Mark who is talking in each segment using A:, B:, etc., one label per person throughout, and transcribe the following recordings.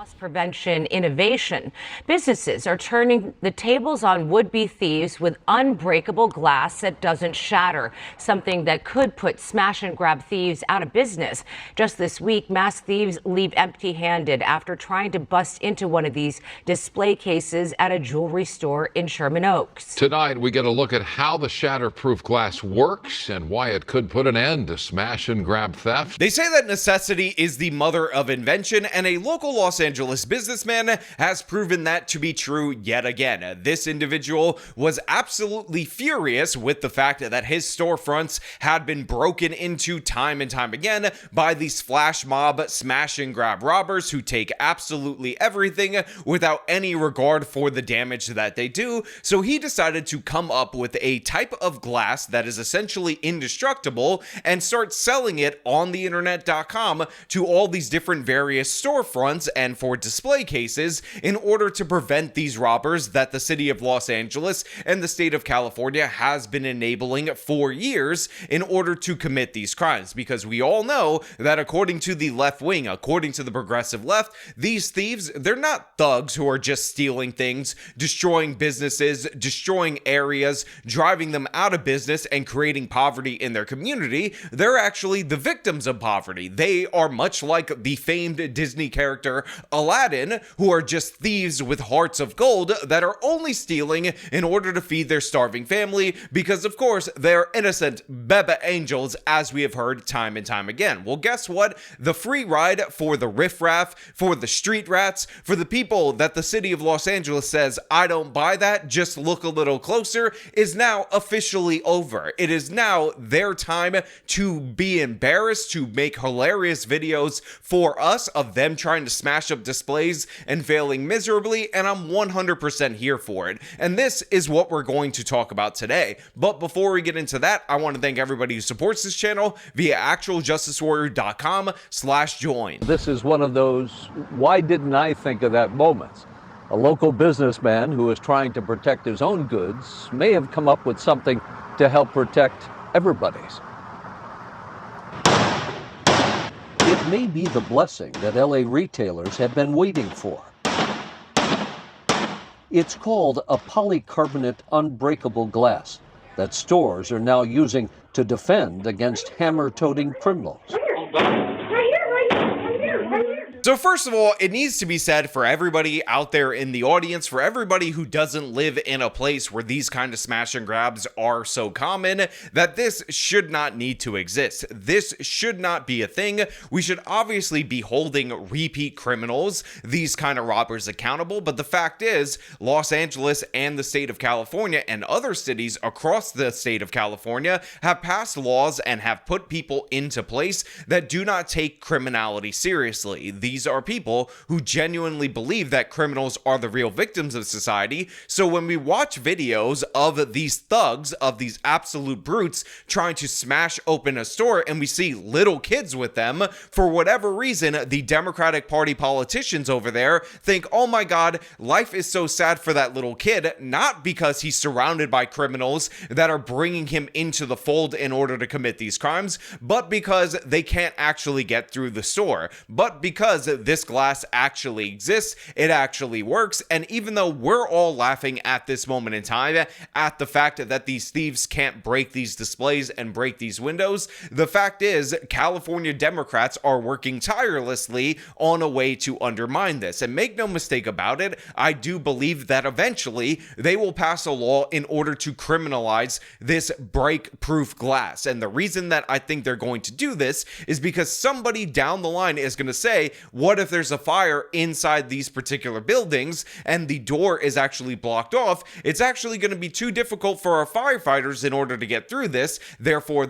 A: Loss prevention innovation. Businesses are turning the tables on would-be thieves with unbreakable glass that doesn't shatter, something that could put smash-and-grab thieves out of business. Just this week, mass thieves leave empty-handed after trying to bust into one of these display cases at a jewelry store in Sherman Oaks.
B: Tonight, we get a look at how the shatterproof glass works and why it could put an end to smash-and-grab theft.
C: They say that necessity is the mother of invention, and a local Los Angeles businessman has proven that to be true yet again. This individual was absolutely furious with the fact that his storefronts had been broken into time and time again by these flash mob smash and grab robbers who take absolutely everything without any regard for the damage that they do. So he decided to come up with a type of glass that is essentially indestructible and start selling it on the internet.com to all these different various storefronts and for display cases in order to prevent these robbers that the city of Los Angeles and the state of California has been enabling for years in order to commit these crimes. Because we all know that according to the left wing, according to the progressive left, these thieves, they're not thugs who are just stealing things, destroying businesses, destroying areas, driving them out of business and creating poverty in their community. They're actually the victims of poverty. They are much like the famed Disney character Aladdin, who are just thieves with hearts of gold that are only stealing in order to feed their starving family because, of course, they're innocent bebe angels, as we have heard time and time again. Well, guess what? The free ride for the riffraff, for the street rats, for the people that the city of Los Angeles says, I don't buy that, just look a little closer, is now officially over. It is now their time to be embarrassed, to make hilarious videos for us of them trying to smash up displays and failing miserably, and I'm 100% here for it. And this is what we're going to talk about today. But before we get into that, I want to thank everybody who supports this channel via actualjusticewarrior.com/join.
D: This is one of those, why didn't I think of that moments? A local businessman who is trying to protect his own goods may have come up with something to help protect everybody's. It may be the blessing that LA retailers have been waiting for. It's called a polycarbonate unbreakable glass that stores are now using to defend against hammer-toting criminals.
C: So first of all, it needs to be said for everybody out there in the audience, for everybody who doesn't live in a place where these kind of smash and grabs are so common, that this should not need to exist. This should not be a thing. We should obviously be holding repeat criminals, these kind of robbers, accountable. But the fact is, Los Angeles and the state of California and other cities across the state of California have passed laws and have put people into place that do not take criminality seriously. These are people who genuinely believe that criminals are the real victims of society. So when we watch videos of these thugs, of these absolute brutes trying to smash open a store, and we see little kids with them, for whatever reason, the Democratic Party politicians over there think, oh my God, life is so sad for that little kid, not because he's surrounded by criminals that are bringing him into the fold in order to commit these crimes, but because they can't actually get through the store, but because this glass actually exists, it actually works. And even though we're all laughing at this moment in time at the fact that these thieves can't break these displays and break these windows, the fact is California Democrats are working tirelessly on a way to undermine this. And make no mistake about it, I do believe that eventually they will pass a law in order to criminalize this break-proof glass. And the reason that I think they're going to do this is because somebody down the line is going to say, what if there's a fire inside these particular buildings and the door is actually blocked off? It's actually going to be too difficult for our firefighters in order to get through this. Therefore,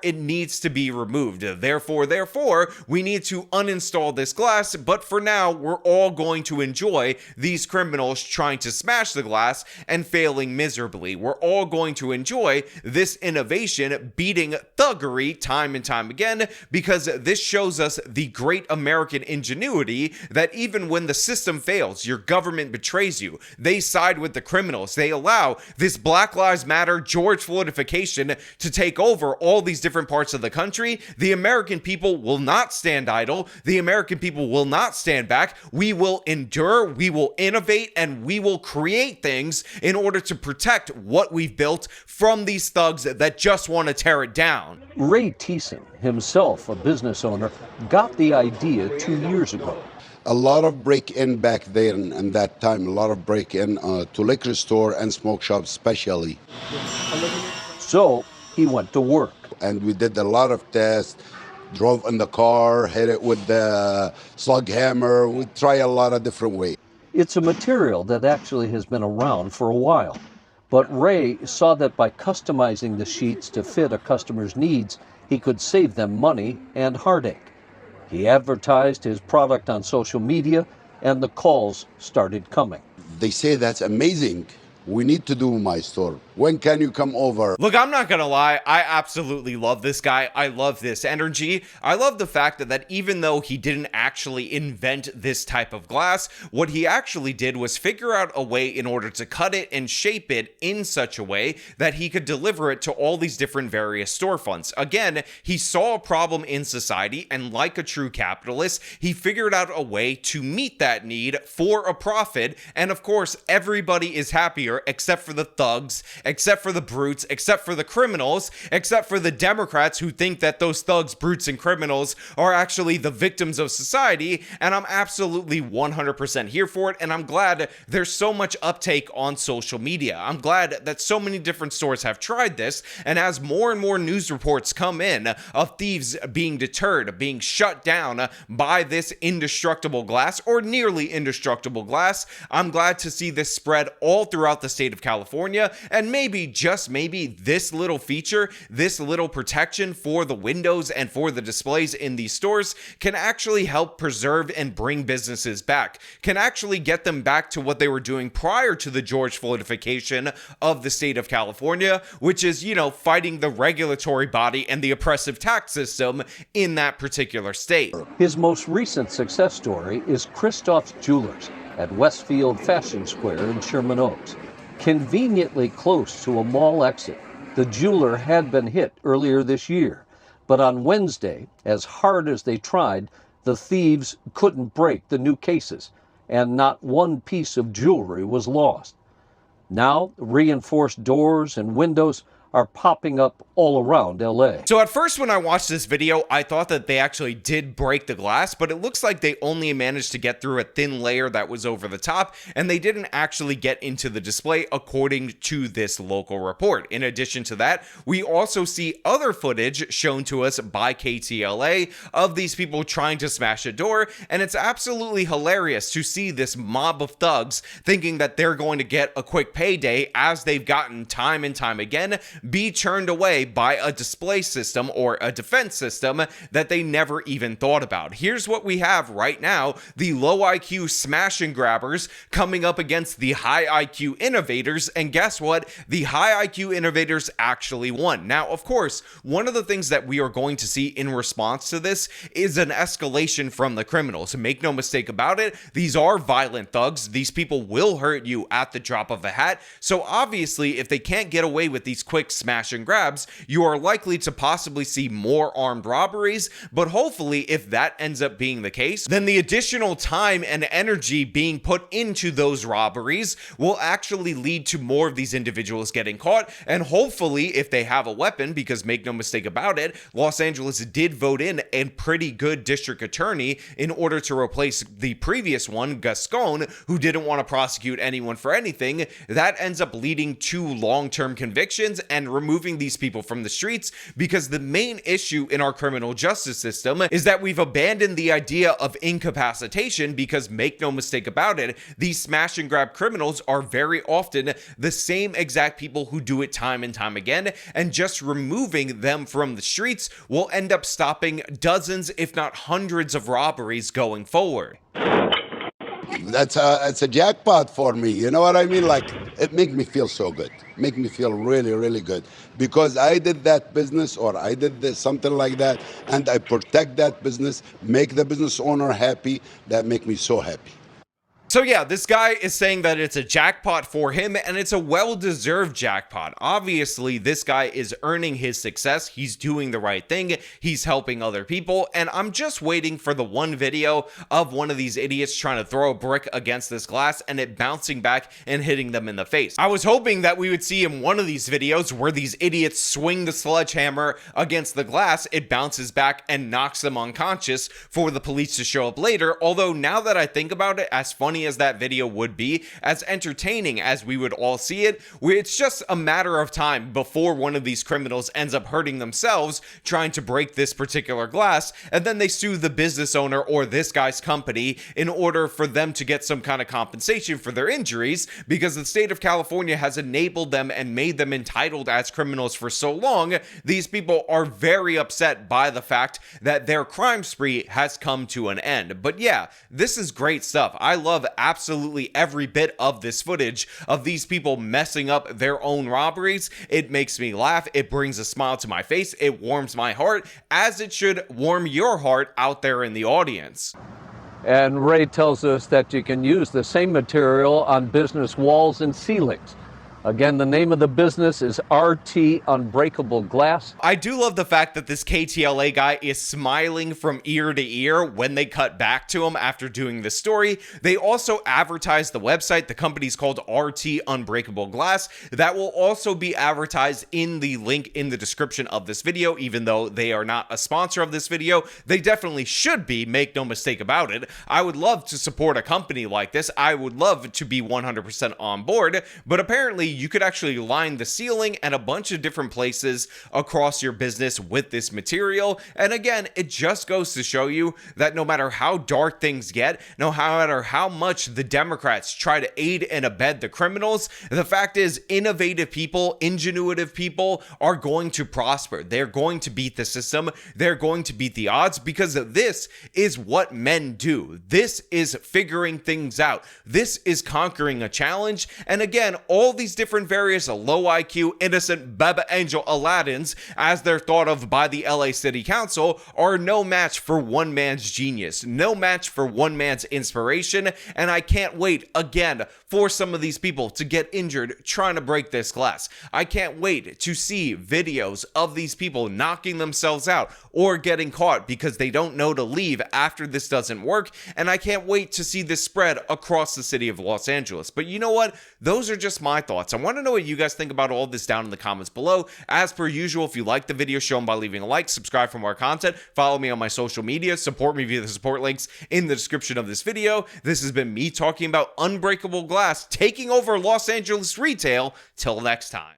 C: it needs to be removed. Therefore, we need to uninstall this glass. But for now, we're all going to enjoy these criminals trying to smash the glass and failing miserably. We're all going to enjoy this innovation beating thuggery time and time again, because this shows us the great American ingenuity that even when the system fails, your government betrays you, they side with the criminals. They allow this Black Lives Matter, George Floydification to take over all these different parts of the country. The American people will not stand idle. The American people will not stand back. We will endure, we will innovate, and we will create things in order to protect what we've built from these thugs that just want to tear it down.
D: Ray Thiessen, himself a business owner, got the idea 2 years ago.
E: A lot of break-in back there in that time, a lot of break-in to liquor store and smoke shops especially.
D: So he went to work.
E: And we did a lot of tests, drove in the car, hit it with the slug hammer. We try a lot of different ways.
D: It's a material that actually has been around for a while. But Ray saw that by customizing the sheets to fit a customer's needs, he could save them money and heartache. He advertised his product on social media, and the calls started coming.
E: They say that's amazing. We need to do my store. When can you come over?
C: Look, I'm not gonna lie, I absolutely love this guy. I love this energy. I love the fact that even though he didn't actually invent this type of glass, what he actually did was figure out a way in order to cut it and shape it in such a way that he could deliver it to all these different various storefronts. Again, he saw a problem in society, and like a true capitalist, he figured out a way to meet that need for a profit, and of course, everybody is happier except for the thugs, except for the brutes, except for the criminals, except for the Democrats who think that those thugs, brutes, and criminals are actually the victims of society. And I'm absolutely 100% here for it, and I'm glad there's so much uptake on social media. I'm glad that so many different stores have tried this, and as more and more news reports come in of thieves being deterred, being shut down by this indestructible glass, or nearly indestructible glass, I'm glad to see this spread all throughout the state of California. And maybe, just maybe, this little feature, this little protection for the windows and for the displays in these stores can actually help preserve and bring businesses back, can actually get them back to what they were doing prior to the George Floydification of the state of California, which is, fighting the regulatory body and the oppressive tax system in that particular state.
D: His most recent success story is Christoph's Jewelers at Westfield Fashion Square in Sherman Oaks. Conveniently close to a mall exit, the jeweler had been hit earlier this year. But on Wednesday, as hard as they tried, the thieves couldn't break the new cases, and not one piece of jewelry was lost. Now, reinforced doors and windows are popping up all around LA.
C: So at first when I watched this video, I thought that they actually did break the glass, but it looks like they only managed to get through a thin layer that was over the top, and they didn't actually get into the display according to this local report. In addition to that, we also see other footage shown to us by KTLA of these people trying to smash a door, and it's absolutely hilarious to see this mob of thugs thinking that they're going to get a quick payday, as they've gotten time and time again, be turned away by a display system or a defense system that they never even thought about. Here's what we have right now: the low IQ smash and grabbers coming up against the high IQ innovators, and guess what? The high IQ innovators actually won. Now, of course, one of the things that we are going to see in response to this is an escalation from the criminals. Make no mistake about it, these are violent thugs. These people will hurt you at the drop of a hat. So obviously, if they can't get away with these quick smash and grabs, you are likely to possibly see more armed robberies. But hopefully, if that ends up being the case, then the additional time and energy being put into those robberies will actually lead to more of these individuals getting caught. And hopefully, if they have a weapon, because make no mistake about it, Los Angeles did vote in a pretty good district attorney in order to replace the previous one, Gascon, who didn't want to prosecute anyone for anything. That ends up leading to long-term convictions and removing these people from the streets, because the main issue in our criminal justice system is that we've abandoned the idea of incapacitation, because make no mistake about it, these smash and grab criminals are very often the same exact people who do it time and time again, and just removing them from the streets will end up stopping dozens, if not hundreds, of robberies going forward.
E: it's a jackpot for me. You know what I mean? Like, it make me feel so good. Make me feel really, really good because I did that business or I did this, something like that, and I protect that business, make the business owner happy. That make me so happy.
C: So yeah, this guy is saying that it's a jackpot for him, and it's a well-deserved jackpot. Obviously, this guy is earning his success. He's doing the right thing. He's helping other people, and I'm just waiting for the one video of one of these idiots trying to throw a brick against this glass and it bouncing back and hitting them in the face. I was hoping that we would see in one of these videos where these idiots swing the sledgehammer against the glass, it bounces back and knocks them unconscious for the police to show up later. Although now that I think about it, as funny as that video would be, as entertaining as we would all see it, it's just a matter of time before one of these criminals ends up hurting themselves trying to break this particular glass, and then they sue the business owner or this guy's company in order for them to get some kind of compensation for their injuries, because the state of California has enabled them and made them entitled as criminals for so long. These people are very upset by the fact that their crime spree has come to an end. But yeah, this is great stuff. I love absolutely every bit of this footage of these people messing up their own robberies. It makes me laugh. It brings a smile to my face. It warms my heart, as it should warm your heart out there in the audience.
D: And Ray tells us that you can use the same material on business walls and ceilings. Again, the name of the business is RT Unbreakable Glass.
C: I do love the fact that this KTLA guy is smiling from ear to ear when they cut back to him after doing this story. They also advertise the website. The company's called RT Unbreakable Glass. That will also be advertised in the link in the description of this video. Even though they are not a sponsor of this video, they definitely should be, make no mistake about it. I would love to support a company like this. I would love to be 100% on board, but apparently you could actually line the ceiling and a bunch of different places across your business with this material. And again, it just goes to show you that no matter how dark things get, no matter how much the Democrats try to aid and abet the criminals, the fact is innovative people, ingenuitive people are going to prosper. They're going to beat the system. They're going to beat the odds, because this is what men do. This is figuring things out. This is conquering a challenge. And again, all these different various low IQ, innocent Baba Angel Aladdins, as they're thought of by the LA City Council, are no match for one man's genius, no match for one man's inspiration. And I can't wait again for some of these people to get injured trying to break this glass. I can't wait to see videos of these people knocking themselves out or getting caught because they don't know to leave after this doesn't work. And I can't wait to see this spread across the city of Los Angeles. But you know what? Those are just my thoughts. I want to know what you guys think about all this down in the comments below. As per usual, if you like the video, show them by leaving a like, subscribe for more content, follow me on my social media, support me via the support links in the description of this video. This has been me talking about Unbreakable Glass taking over Los Angeles retail. Till next time.